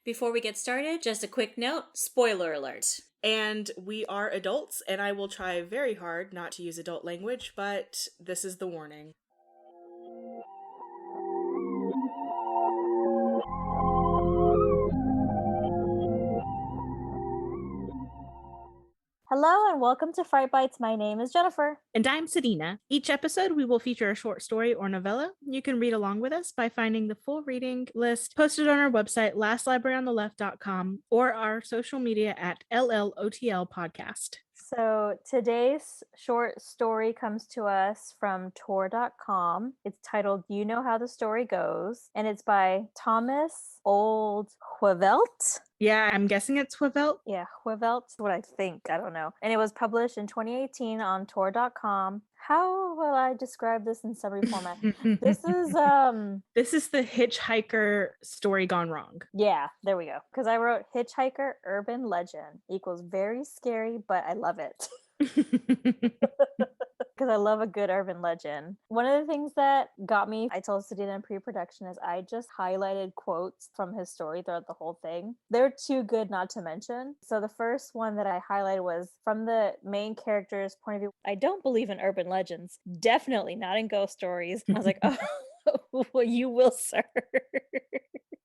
Before we get started, just a quick note, spoiler alert. And we are adults, and I will try very hard not to use adult language, but this is the warning. Hello and welcome to Fright Bites. My name is Jennifer. And I'm Sadina. Each episode, we will feature a short story or novella. You can read along with us by finding the full reading list posted on our website, lastlibraryonTheLeft.com, or our social media at LLOTL Podcast. So today's short story comes to us from Tor.com. It's titled You Know How the Story Goes, and it's by Thomas Olde Heuvelt. Yeah, I'm guessing it's Heuvelt. Yeah, Heuvelt, what I think. I don't know. And it was published in 2018 on Tor.com. How will I describe this in summary format? This is the hitchhiker story gone wrong. Yeah, there we go. Because I wrote hitchhiker urban legend equals very scary, but I love it. Because I love a good urban legend. One of the things that got me, I told Sadina in pre-production, is I just highlighted quotes from his story throughout the whole thing. They're too good not to mention. So the first one that I highlighted was from the main character's point of view. I don't believe in urban legends. Definitely not in ghost stories. I was like, oh, well, you will, sir.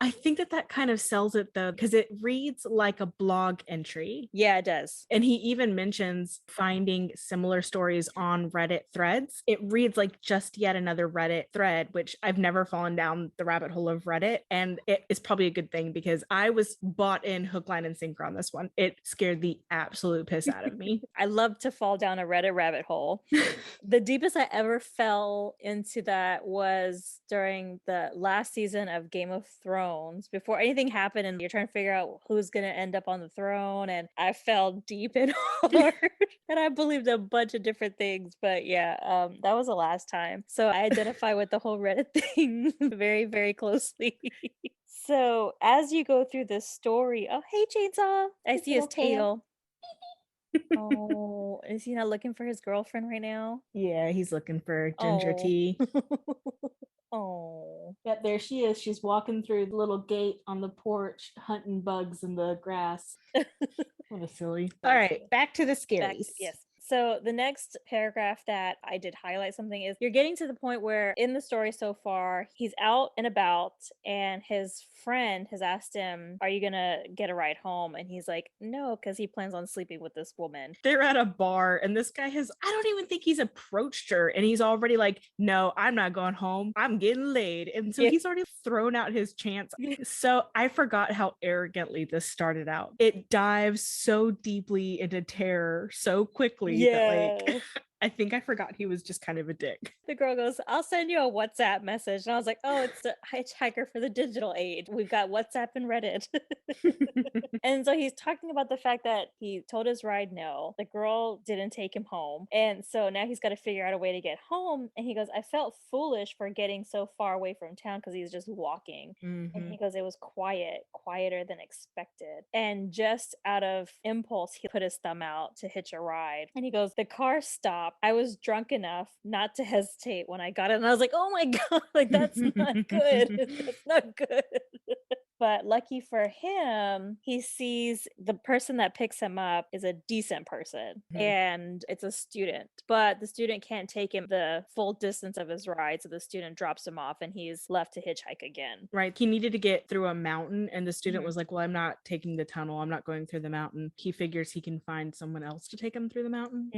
I think that kind of sells it though, because it reads like a blog entry. Yeah, it does. And he even mentions finding similar stories on Reddit threads. It reads like just yet another Reddit thread, which I've never fallen down the rabbit hole of Reddit. And it is probably a good thing because I was bought in hook, line, and sinker on this one. It scared the absolute piss out of me. I love to fall down a Reddit rabbit hole. The deepest I ever fell into that was during the last season of Game of Thrones, before anything happened and you're trying to figure out who's going to end up on the throne. And I fell deep and hard and I believed a bunch of different things. But yeah, that was the last time. So I identify with the whole Reddit thing very, very closely. So as you go through this story, oh, hey, Chainsaw. I see his tail. Oh, is he not looking for his girlfriend right now? Yeah, he's looking for ginger tea. Oh. Yeah, there she is. She's walking through the little gate on the porch, hunting bugs in the grass. What a silly. All right, back to the scaries. Yes. So the next paragraph that I did highlight something is you're getting to the point where in the story so far, he's out and about and his friend has asked him, are you going to get a ride home? And he's like, no, because he plans on sleeping with this woman. They're at a bar and this guy I don't even think he's approached her. And he's already like, no, I'm not going home. I'm getting laid. And so he's already thrown out his chance. So I forgot how arrogantly this started out. It dives so deeply into terror so quickly. Yeah. That, I think I forgot he was just kind of a dick. The girl goes, I'll send you a WhatsApp message. And I was like, oh, it's the hitchhiker for the digital age. We've got WhatsApp and Reddit. And so he's talking about the fact that he told his ride no. The girl didn't take him home. And so now he's got to figure out a way to get home. And he goes, I felt foolish for getting so far away from town because he's just walking. Mm-hmm. And he goes, it was quieter than expected. And just out of impulse, he put his thumb out to hitch a ride. And he goes, the car stopped. I was drunk enough not to hesitate when I got it. And I was like, oh my God, like that's not good. That's not good. But lucky for him, he sees the person that picks him up is a decent person and it's a student, but the student can't take him the full distance of his ride. So the student drops him off and he's left to hitchhike again. Right. He needed to get through a mountain and the student was like, well, I'm not taking the tunnel. I'm not going through the mountain. He figures he can find someone else to take him through the mountain.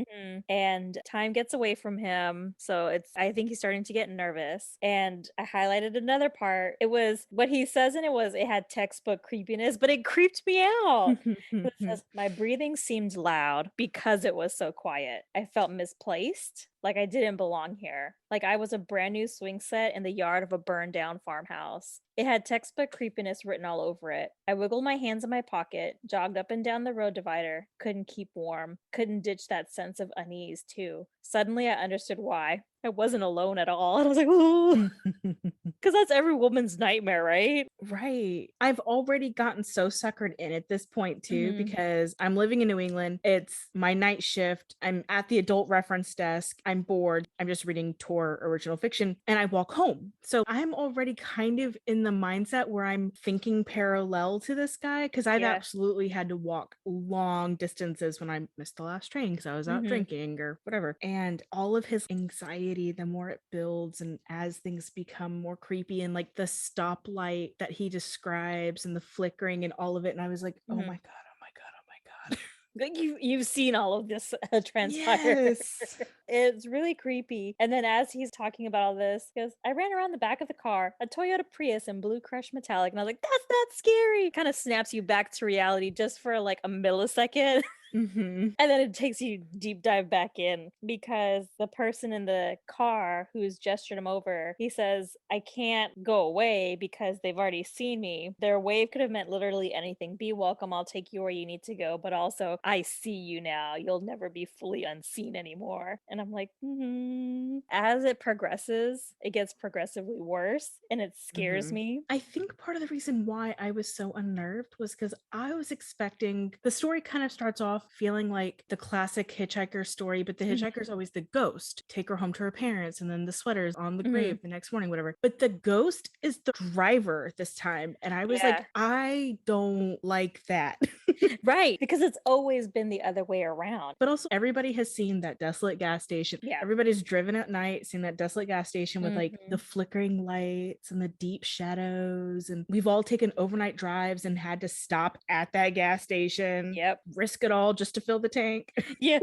And time gets away from him. So I think he's starting to get nervous. And I highlighted another part. It was what he says, and it had textbook creepiness, but it creeped me out. It says, my breathing seemed loud because it was so quiet. I felt misplaced, like I didn't belong here, like I was a brand new swing set in the yard of a burned down farmhouse. It had textbook creepiness written all over it. I wiggled my hands in my pocket, jogged up and down the road divider, couldn't keep warm, couldn't ditch that sense of unease too. Suddenly I understood why. I wasn't alone at all. And I was like, ooh. Because that's every woman's nightmare, right? Right. I've already gotten so suckered in at this point too, because I'm living in New England. It's my night shift. I'm at the adult reference desk. I'm bored. I'm just reading Tor original fiction and I walk home. So I'm already kind of in the mindset where I'm thinking parallel to this guy because I've Yeah. absolutely had to walk long distances when I missed the last train because I was out drinking or whatever. And all of his anxiety, the more it builds and as things become more creepy and like the stoplight that he describes and the flickering and all of it. And I was like, oh my God, oh my God, oh my God. Like you've seen all of this transpire. Yes. It's really creepy. And then as he's talking about all this, he goes, I ran around the back of the car, a Toyota Prius in blue crushed metallic. And I was like, that's not scary. Kind of snaps you back to reality just for like a millisecond. Mm-hmm. And then it takes you deep dive back in because the person in the car who's gestured him over, he says, I can't go away because they've already seen me. Their wave could have meant literally anything. Be welcome. I'll take you where you need to go. But also, I see you now. You'll never be fully unseen anymore. And I'm like, As it progresses, it gets progressively worse and it scares me. I think part of the reason why I was so unnerved was because I was expecting the story kind of starts off feeling like the classic hitchhiker story, but the hitchhiker's always the ghost. Take her home to her parents, and then the sweater's on the grave the next morning, whatever. But the ghost is the driver this time. And I was like, I don't like that. Right. Because it's always been the other way around. But also, everybody has seen that desolate gas station. Yeah. Everybody's driven at night, seen that desolate gas station with like the flickering lights and the deep shadows. And we've all taken overnight drives and had to stop at that gas station. Yep. Risk it all just to fill the tank. Yeah.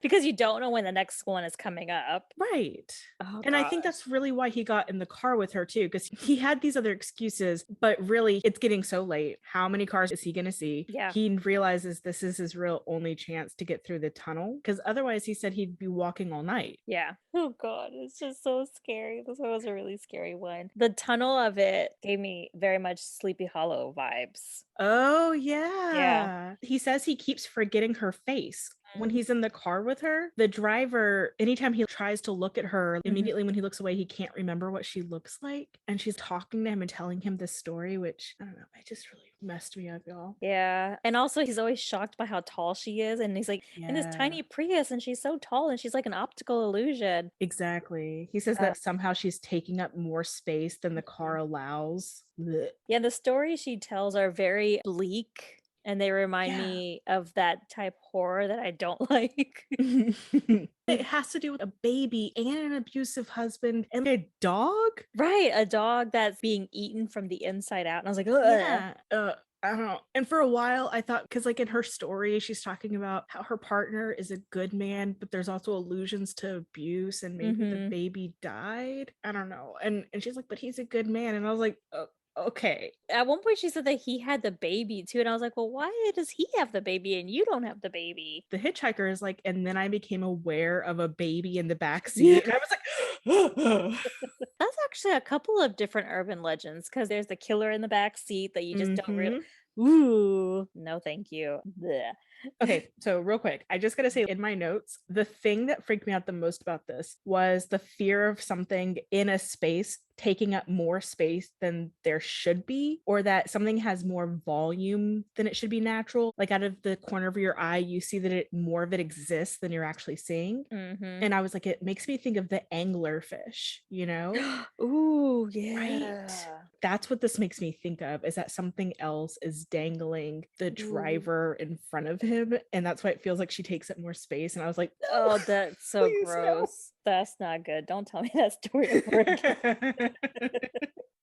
Because you don't know when the next one is coming up. Right. Oh, and I think that's really why he got in the car with her too, because he had these other excuses, but really it's getting so late. How many cars is he going to see? Yeah. He realizes this is his real only chance to get through the tunnel, because otherwise he said he'd be walking all night. Yeah. Oh God, it's just so scary. This one was a really scary one. The tunnel of it gave me very much Sleepy Hollow vibes. Oh yeah. He says he keeps forgetting her face. When he's in the car with her, the driver, anytime he tries to look at her, immediately when he looks away, he can't remember what she looks like. And she's talking to him and telling him this story, which, I don't know, it just really messed me up, y'all. Yeah. And also he's always shocked by how tall she is. And he's like, in this tiny Prius, and she's so tall and she's like an optical illusion. Exactly. He says that somehow she's taking up more space than the car allows. Blech. Yeah, the stories she tells are very bleak. And they remind me of that type horror that I don't like. It has to do with a baby and an abusive husband and a dog? Right, a dog that's being eaten from the inside out. And I was like, ugh. Yeah. I don't know. And for a while, I thought, because like in her story, she's talking about how her partner is a good man, but there's also allusions to abuse and maybe the baby died. I don't know. And she's like, but he's a good man. And I was like, okay. At one point she said that he had the baby too, and I was like, well, why does he have the baby and you don't have the baby? The hitchhiker is like, and then I became aware of a baby in the back seat. And I was like, that's actually a couple of different urban legends, because there's the killer in the back seat that you just don't really. Ooh, no thank you. Blech. Okay, so real quick, I just gotta say in my notes, the thing that freaked me out the most about this was the fear of something in a space taking up more space than there should be, or that something has more volume than it should be natural. Like out of the corner of your eye, you see that more of it exists than you're actually seeing. And I was like, it makes me think of the anglerfish, you know? Ooh, yeah. Right. That's what this makes me think of, is that something else is dangling the driver in front of him. And that's why it feels like she takes up more space. And I was like, oh, that's so gross. No. That's not good. Don't tell me that story ever again.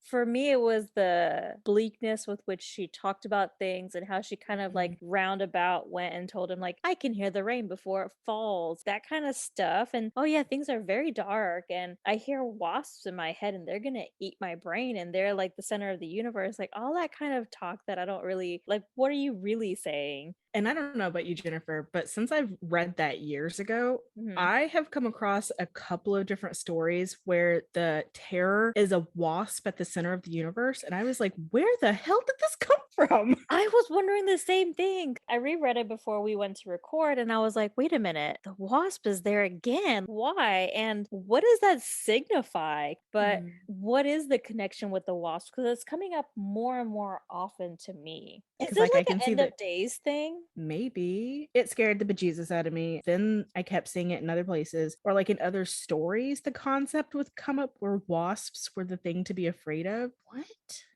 For me, it was the bleakness with which she talked about things and how she kind of like roundabout went and told him like, I can hear the rain before it falls, that kind of stuff. And oh yeah, things are very dark and I hear wasps in my head and they're gonna eat my brain and they're like the center of the universe, like all that kind of talk that I don't really like. What are you really saying? And I don't know about you, Jennifer, but since I've read that years ago, I have come across a couple of different stories where the terror is a wasp at the center of the universe. And I was like, where the hell did this come from? I was wondering the same thing. I reread it before we went to record and I was like, wait a minute, the wasp is there again. Why? And what does that signify? But what is the connection with the wasp? Because it's coming up more and more often to me. Is Because this I like can an see end that of days thing? maybe it scared the bejesus out of me. Then I kept seeing it in other places or like in other stories. The concept would come up where wasps were the thing to be afraid of. What?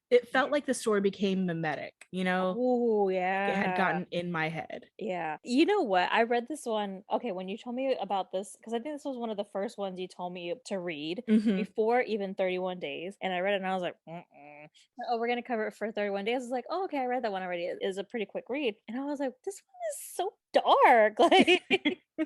It felt like the story became mimetic, you know? Oh, It had yeah. gotten in my head. Yeah. You know what? I read this one. Okay, when you told me about this, because I think this was one of the first ones you told me to read Mhm. before even 31 days. And I read it and I was like, mm-mm. Oh, we're going to cover it for 31 days. I was like, oh, okay, I read that one already. It is a pretty quick read. And I was like, this one is so dark. Like,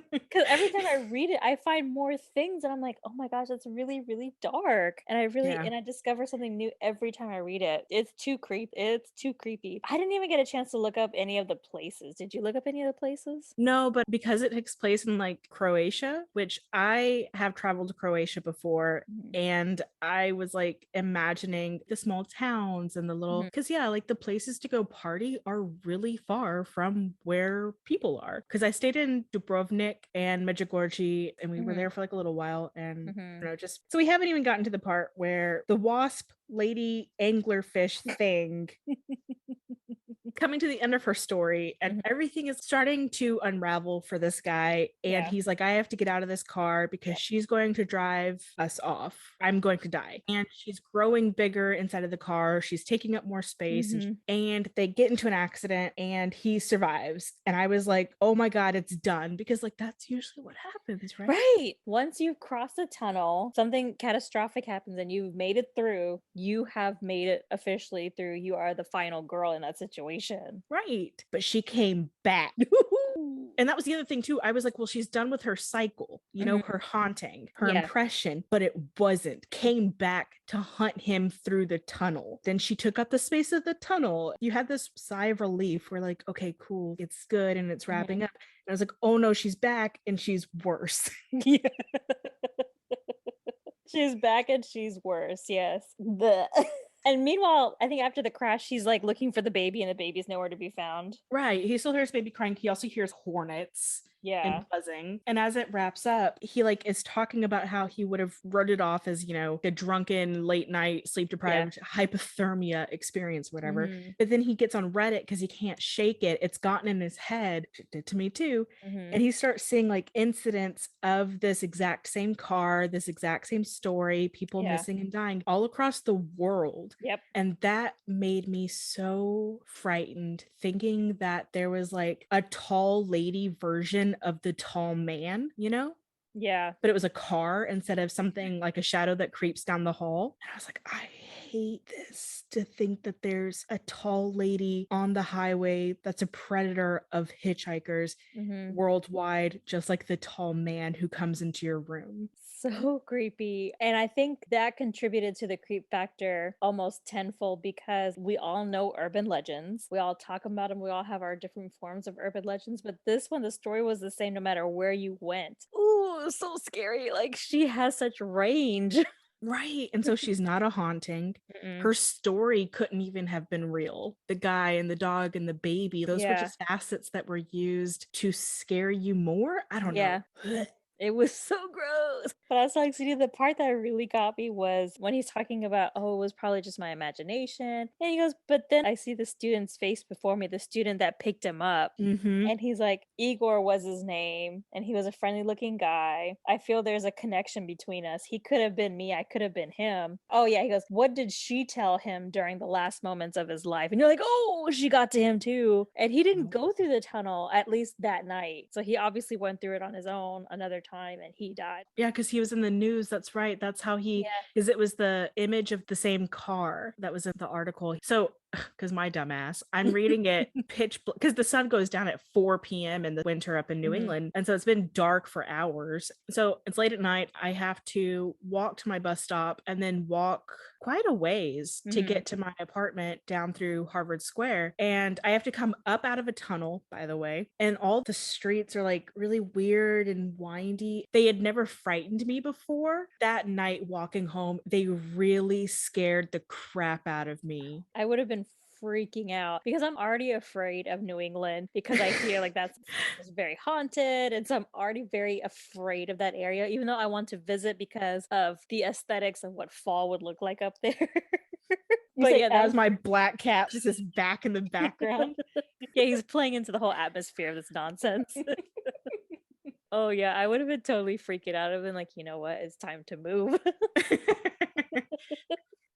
because every time I read it, I find more things and I'm like, oh my gosh, that's really, really dark. And Yeah. I discover something new every time I read it. It's too creepy. I didn't even get a chance to look up any of the places. Did you look up any of the places? No, but because it takes place in like Croatia, which I have traveled to Croatia before, Mhm. and I was like imagining the small towns and the little, Mhm. because yeah, like the places to go party are really far from where people are. Because I stayed in Dubrovnik and Medjugorje, and we were there Mhm. for like a little while, and Mhm. you know, just so we haven't even gotten to the part where the wasp lady anglerfish thing coming to the end of her story and Mhm. everything is starting to unravel for this guy and Yeah. he's like, I have to get out of this car because she's going to drive us off. I'm going to die. And she's growing bigger inside of the car. She's taking up more space Mhm. and they get into an accident and he survives. And I was like, oh my God, it's done, because like that's usually what happens, right? Right. Once you've crossed the tunnel, something catastrophic happens and you've made it through, you have made it officially through. You are the final girl in that situation. Right. But she came back. And that was the other thing too. I was like, well, she's done with her cycle, you know, Mhm. her haunting, her Yeah. impression, but it wasn't. Came back to hunt him through the tunnel. Then she took up the space of the tunnel. You had this sigh of relief. We're like, okay, cool. It's good and it's wrapping Mhm. up. And I was like, oh no, she's back and she's worse. Yeah. She's back and she's worse. Yes. Blech. And meanwhile, I think after the crash, she's like looking for the baby and the baby's nowhere to be found. Right. He still hears baby crying. He also hears hornets Yeah. and buzzing. And as it wraps up, he like is talking about how he would have wrote it off as, you know, a drunken, late night, sleep deprived hypothermia experience, whatever. Mhm. But then he gets on Reddit because he can't shake it. It's gotten in his head. It did to me too. Mhm. And he starts seeing like incidents of this exact same car, this exact same story, people Yeah. missing and dying all across the world. Yep. And that made me so frightened, thinking that there was like a tall lady version of the tall man, you know? Yeah. But it was a car instead of something like a shadow that creeps down the hall. And I was like, I hate this, to think that there's a tall lady on the highway that's a predator of hitchhikers Mhm. worldwide, just like the tall man who comes into your room. So creepy. And I think that contributed to the creep factor almost tenfold because we all know urban legends. We all talk about them. We all have our different forms of urban legends. But this one, the story was the same no matter where you went. Ooh, so scary. Like she has such range. Right. And so she's not a haunting. Mm-mm. Her story couldn't even have been real. The guy and the dog and the baby, those were Yeah. just facets that were used to scare you more. I don't know. Yeah. It was so gross. But I was like, see, the part that really got me was when he's talking about, oh, it was probably just my imagination. And he goes, but then I see the student's face before me, the student that picked him up. Mm-hmm. And he's like, Igor was his name, and he was a friendly looking guy. I feel there's a connection between us. He could have been me, I could have been him. Oh, yeah. He goes, what did she tell him during the last moments of his life? And you're like, oh, she got to him too. And he didn't go through the tunnel, at least that night. So he obviously went through it on his own another time and he died. Yeah, because he was in the news. That's right. That's how he, Yeah. because it was the image of the same car that was in the article. So because my dumbass, I'm reading it pitch because the sun goes down at 4 p.m. in the winter up in New England. And so it's been dark for hours. So it's late at night. I have to walk to my bus stop and then walk quite a ways to get to my apartment down through Harvard Square. And I have to come up out of a tunnel, by the way. And all the streets are like really weird and windy. They had never frightened me before. That night walking home, they really scared the crap out of me. I would have been freaking out because I'm already afraid of New England because I feel like that's it's very haunted. And so I'm already very afraid of that area, even though I want to visit because of the aesthetics of what fall would look like up there. But yeah, as my black cat just is back in the background. Yeah, he's playing into the whole atmosphere of this nonsense. Oh yeah, I would have been totally freaking out. I've been like, you know what? It's time to move.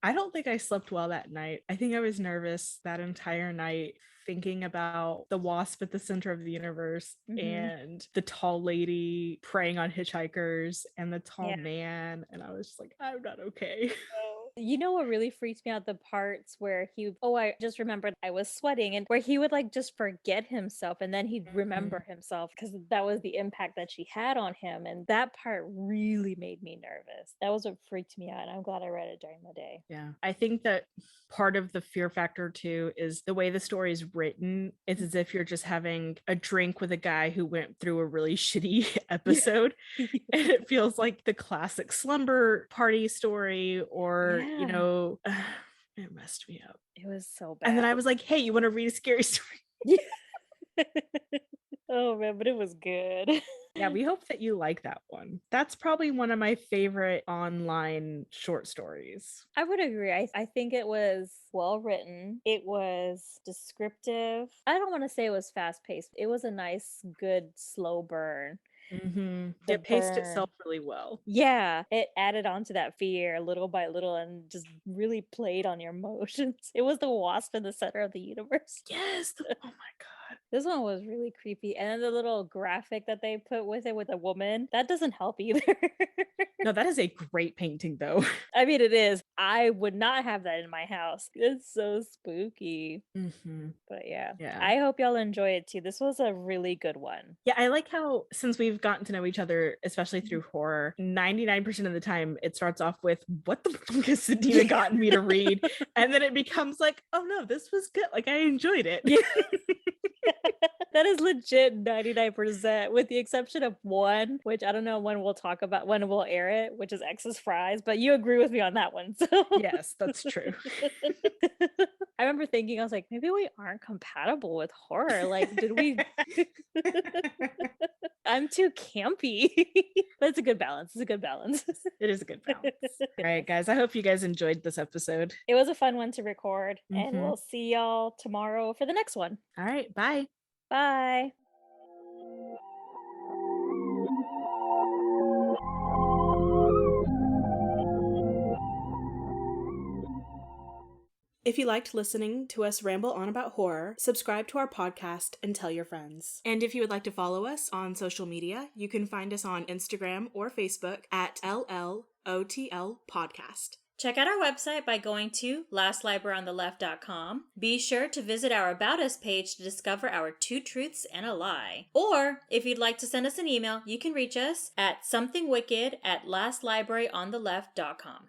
I don't think I slept well that night. I think I was nervous that entire night, thinking about the wasp at the center of the universe and the tall lady preying on hitchhikers and the tall man. And I was just like, I'm not okay. You know what really freaks me out? The parts where I just remembered I was sweating and where he would like just forget himself and then he'd remember himself because that was the impact that she had on him. And that part really made me nervous. That was what freaked me out. And I'm glad I read it during the day. Yeah. I think that part of the fear factor too is the way the story is written. It's as if you're just having a drink with a guy who went through a really shitty episode. And it feels like the classic slumber party story or you know, it messed me up. It was so bad. And then I was like, hey, you want to read a scary story? Oh man, but it was good. Yeah, we hope that you like that one. That's probably one of my favorite online short stories. I would agree. I think it was well written. It was descriptive. I don't want to say it was fast paced. It was a nice, good, slow burn. It paced itself really well. Yeah, it added on to that fear little by little and just really played on your emotions. It was the wasp in the center of the universe. Yes. Oh my god. This one was really creepy. And then the little graphic that they put with it with a woman, that doesn't help either. No, that is a great painting though. I mean, it is. I would not have that in my house. It's so spooky. But yeah, I hope y'all enjoy it too. This was a really good one. Yeah, I like how since we've gotten to know each other, especially through horror, 99% of the time it starts off with, what the fuck has Sadina gotten me to read? And then it becomes like, oh no, this was good. Like I enjoyed it. Yeah. That is legit 99%, with the exception of one, which I don't know when we'll air it, which is X's Fries, but you agree with me on that one. So yes, that's true. I remember thinking, I was like, maybe we aren't compatible with horror. Like, did we? I'm too campy. But it's a good balance. It's a good balance. It is a good balance. All right, guys. I hope you guys enjoyed this episode. It was a fun one to record, and we'll see y'all tomorrow for the next one. All right. Bye. Bye. If you liked listening to us ramble on about horror, subscribe to our podcast and tell your friends. And if you would like to follow us on social media, you can find us on Instagram or Facebook at LLOTL Podcast. Check out our website by going to lastlibraryontheleft.com. Be sure to visit our About Us page to discover our 2 truths and a lie. Or, if you'd like to send us an email, you can reach us at somethingwicked@lastlibraryontheleft.com.